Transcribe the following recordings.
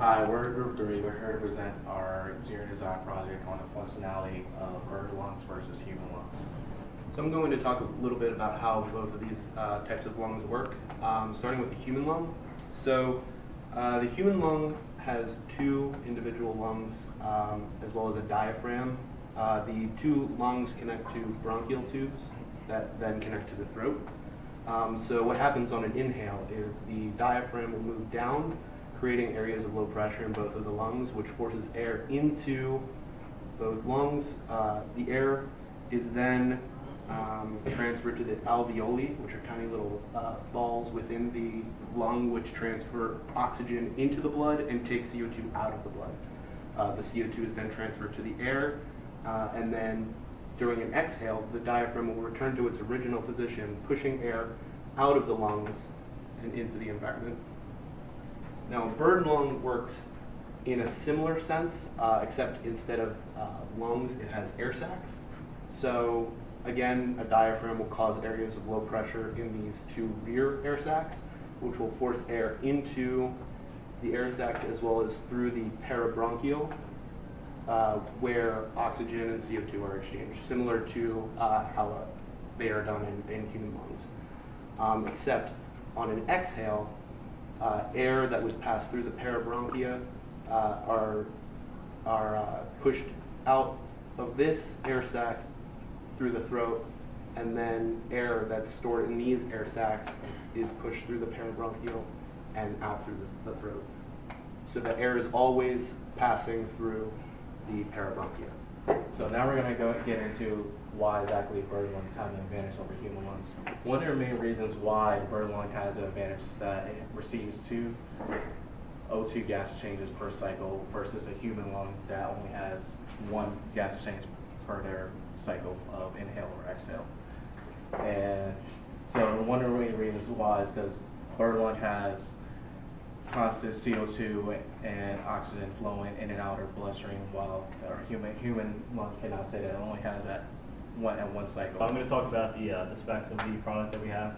Hi, we're Group 3. We're here to present our interior design project on the functionality of bird lungs versus human lungs. So I'm going to talk a little bit about how both of these types of lungs work, starting with the human lung. So the human lung has two individual lungs as well as a diaphragm. The two lungs connect to bronchial tubes that then connect to the throat. So what happens on an inhale is the diaphragm will move down, creating areas of low pressure in both of the lungs, which forces air into both lungs. The air is then transferred to the alveoli, which are tiny little balls within the lung, which transfer oxygen into the blood and take CO2 out of the blood. The CO2 is then transferred to the air, and then during an exhale, the diaphragm will return to its original position, pushing air out of the lungs and into the environment. Now, a bird lung works in a similar sense, except instead of lungs, it has air sacs. So again, a diaphragm will cause areas of low pressure in these two rear air sacs, which will force air into the air sacs as well as through the parabronchial, where oxygen and CO2 are exchanged, similar to how they are done in human lungs. Except on an exhale, air that was passed through the parabronchia are pushed out of this air sac through the throat, and then air that's stored in these air sacs is pushed through the parabronchial and out through the throat. So the air is always passing through the parabronchia. So now we're going to get into why exactly bird lungs have an advantage over human lungs. One of the main reasons why bird lung has an advantage is that it receives 2 O2 gas exchanges per cycle versus a human lung that only has 1 gas exchange per their cycle of inhale or exhale. And so one of the main reasons why is because bird lung has constant CO2 and oxygen flowing in and out of the bloodstream, while our human lung cannot say that. It only has that one cycle. I'm going to talk about the specs of the product that we have.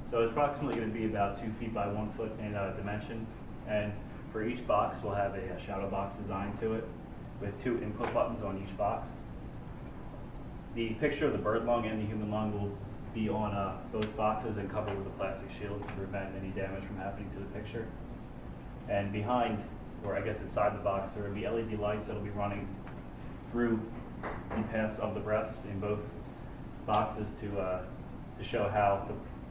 So it's approximately going to be about 2 feet by 1 foot in dimension, and for each box we'll have a shadow box designed to it with 2 input buttons on each box. The picture of the bird lung and the human lung will be on both boxes and covered with a plastic shield to prevent any damage from happening to the picture. And behind, or I guess inside the box, there will be LED lights that will be running through the paths of the breaths in both boxes to show how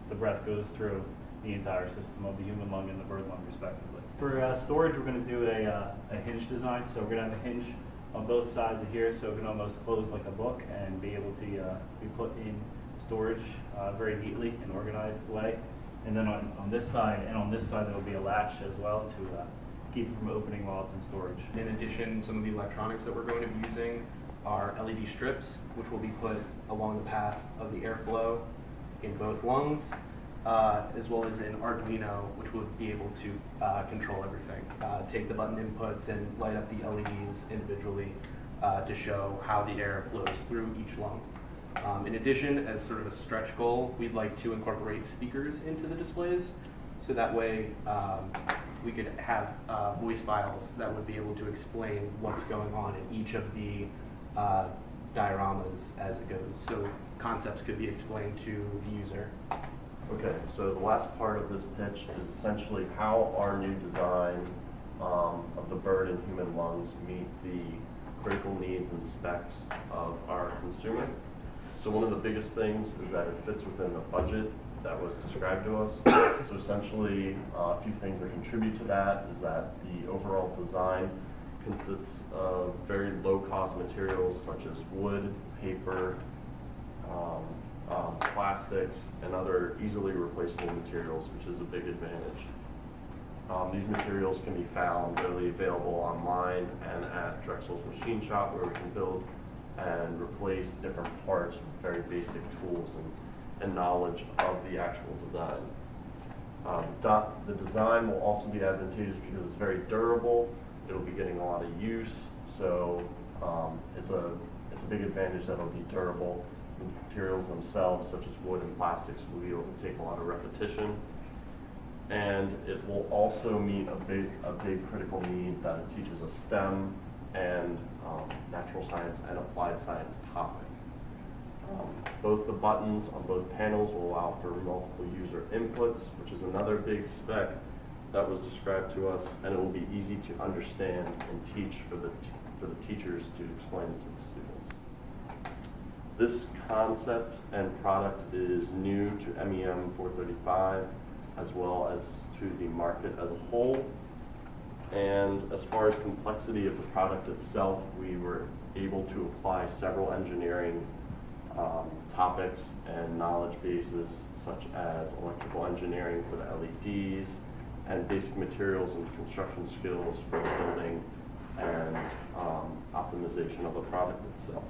the breath goes through the entire system of the human lung and the bird lung, respectively. For storage, we're going to do a hinge design. So we're going to have a hinge on both sides of here, so it can almost close like a book and be able to be put in storage very neatly and organized way. And then on this side and on this side, there will be a latch as well to keep it from opening while it's in storage. In addition, some of the electronics that we're going to be using are LED strips, which will be put along the path of the airflow in both lungs, as well as an Arduino, which would be able to control everything. Take the button inputs and light up the LEDs individually to show how the air flows through each lung. In addition, as sort of a stretch goal, we'd like to incorporate speakers into the displays, so that way we could have voice files that would be able to explain what's going on in each of the dioramas as it goes, so concepts could be explained to the user. Okay, so the last part of this pitch is essentially how our new design of the bird and human lungs meet the critical needs and specs of our consumer. So one of the biggest things is that it fits within the budget that was described to us. So essentially, a few things that contribute to that is that the overall design consists of very low-cost materials such as wood, paper, plastics, and other easily replaceable materials, which is a big advantage. These materials can be found readily available online and at Drexel's machine shop, where we can build and replace different parts with very basic tools and knowledge of the actual design. The design will also be advantageous because it's very durable. It'll be getting a lot of use, so it's a big advantage that it'll be durable. The materials themselves, such as wood and plastics, will be able to take a lot of repetition. And it will also meet a big critical need that it teaches a STEM and natural science and applied science topic. Both the buttons on both panels will allow for multiple user inputs, which is another big spec that was described to us, and it will be easy to understand and teach for the teachers to explain it to the students. This concept and product is new to MEM 435 as well as to the market as a whole. And as far as complexity of the product itself, we were able to apply several engineering topics and knowledge bases, such as electrical engineering for the LEDs and basic materials and construction skills for the building and optimization of the product itself.